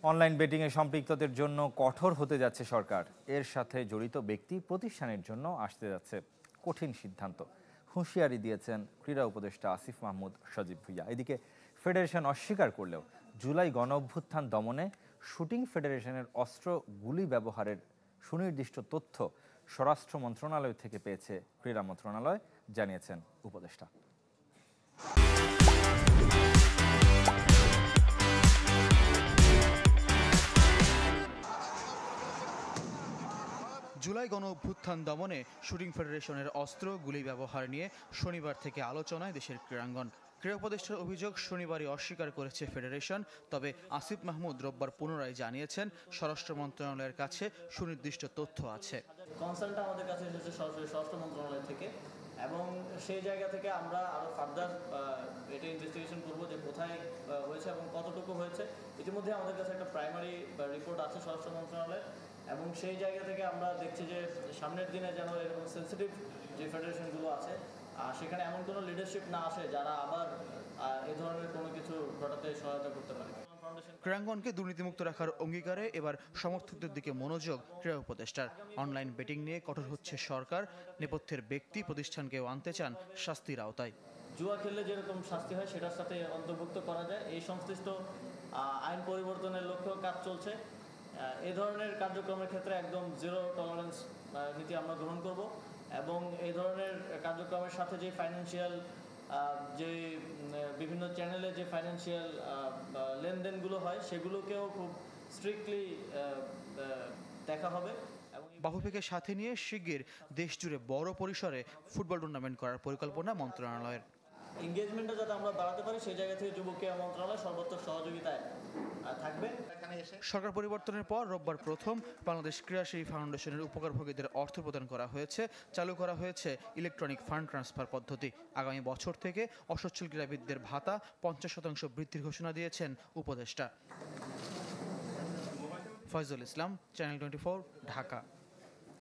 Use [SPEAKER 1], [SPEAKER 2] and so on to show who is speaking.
[SPEAKER 1] Online বেটিংয়ে সম্পৃক্তদের জন্য কঠোর হতে যাচ্ছে সরকার। এর সাথে জড়িত ব্যক্তি প্রতিষ্ঠানের জন্য আসতে যাচ্ছে কঠিন সিদ্ধান্ত। হুঁশিয়ারি দিয়েছেন ক্রীড়া উপদেষ্টা আসিফ মাহমুদ সজীব ভুঁইয়া। এদিকে ফেডারেশন অস্বীকার করলেও জুলাই গণঅভ্যুত্থান দমনে শুটিং ফেডারেশনের অস্ত্র গুলি ব্যবহারের সুনির্দিষ্ট তথ্য স্বরাষ্ট্র মন্ত্রণালয় থেকে পেয়েছে ক্রীড়া মন্ত্রণালয়, জানিয়েছেন উপদেষ্টা।
[SPEAKER 2] জুলাই গণঅভ্যুত্থান দমনে শুটিং ফেডারেশনের অস্ত্র গুলি ব্যবহার নিয়ে শনিবার থেকে আলোচনায় দেশের ক্রীড়াঙ্গন। ক্রীড়া উপদেষ্টার অভিযোগ শনিবারই অস্বীকার করেছে ফেডারেশন। তবে আসিফ মাহমুদ রোববার পুনরায় জানিয়েছেন স্বরাষ্ট্র মন্ত্রণালয়ের কাছে সুনির্দিষ্ট তথ্য আছে।
[SPEAKER 3] কনসার্নটা আমাদের কাছে এসেছে সরাসরি স্বরাষ্ট্র মন্ত্রণালয় থেকে, এবং সেই জায়গা থেকে আমরা আরও ফার্দার এটা ইনভেস্টিগেশন করব যে কোথায় হয়েছে এবং কতটুকু হয়েছে। ইতিমধ্যে আমাদের কাছে একটা প্রাইমারি রিপোর্ট আছে স্বরাষ্ট্র মন্ত্রণালয়ের, এবং সেই জায়গা থেকে আমরা দেখছি যে সামনের দিনে যেন এরকম সেন্সিটিভ যে ফেডারেশনগুলো আছে সেখানে এমন কোনো লিডারশিপ না আসে যারা আবার এ ধরনের কোনো কিছু ঘটাতে সহায়তা করতে পারে।
[SPEAKER 2] ক্রীড়াঙ্গনকে দুর্নীতিমুক্ত রাখার অঙ্গীকারে এবার সমর্থকদের দিকে মনোযোগ ক্রীড়া উপদেষ্টার। অনলাইন বেটিং নিয়ে কঠোর হচ্ছে সরকার, নেপথ্যের ব্যক্তি প্রতিষ্ঠানকেও আনতে চান শাস্তির আওতায়।
[SPEAKER 3] জুয়া খেললে যেরকম শাস্তি হয় সেটার সাথে অন্তর্ভুক্ত করা যায়, এই সংশ্লিষ্ট আইন পরিবর্তনের লক্ষ্যেও কাজ চলছে। এ ধরনের কার্যক্রমের ক্ষেত্রে একদম জিরো টলারেন্স নীতি আমরা গ্রহণ করব, এবং এই ধরনের কার্যক্রমের সাথে যে ফাইন্যান্সিয়াল যে বিভিন্ন চ্যানেলে যে ফাইন্যান্সিয়াল লেনদেনগুলো হয় সেগুলোকেও খুব স্ট্রিক্টলি দেখা হবে।
[SPEAKER 2] বাফুফেকে সাথে নিয়ে শিগগির দেশজুড়ে বড় পরিসরে ফুটবল টুর্নামেন্ট করার পরিকল্পনা মন্ত্রণালয়ের।
[SPEAKER 3] এঙ্গেজমেন্টটা যাতে আমরা বাড়াতে পারি সেই জায়গা থেকে যুব ক্রীড়া মন্ত্রণালয় সর্বোচ্চ সহযোগিতায় থাকবে।
[SPEAKER 2] সরকার পরিবর্তনের পর রোববার প্রথম বাংলাদেশ ক্রীড়াশিল্পী ফাউন্ডেশনের উপকারভোগীদের অর্থ প্রদান করা হয়েছে। চালু করা হয়েছে ইলেকট্রনিক ফান্ড ট্রান্সফার পদ্ধতি। আগামী বছর থেকে অসচ্ছল ক্রীড়াবিদদের ভাতা 50% বৃদ্ধির ঘোষণা দিয়েছেন উপদেষ্টা। ফয়জুল ইসলাম, চ্যানেল 24, ঢাকা।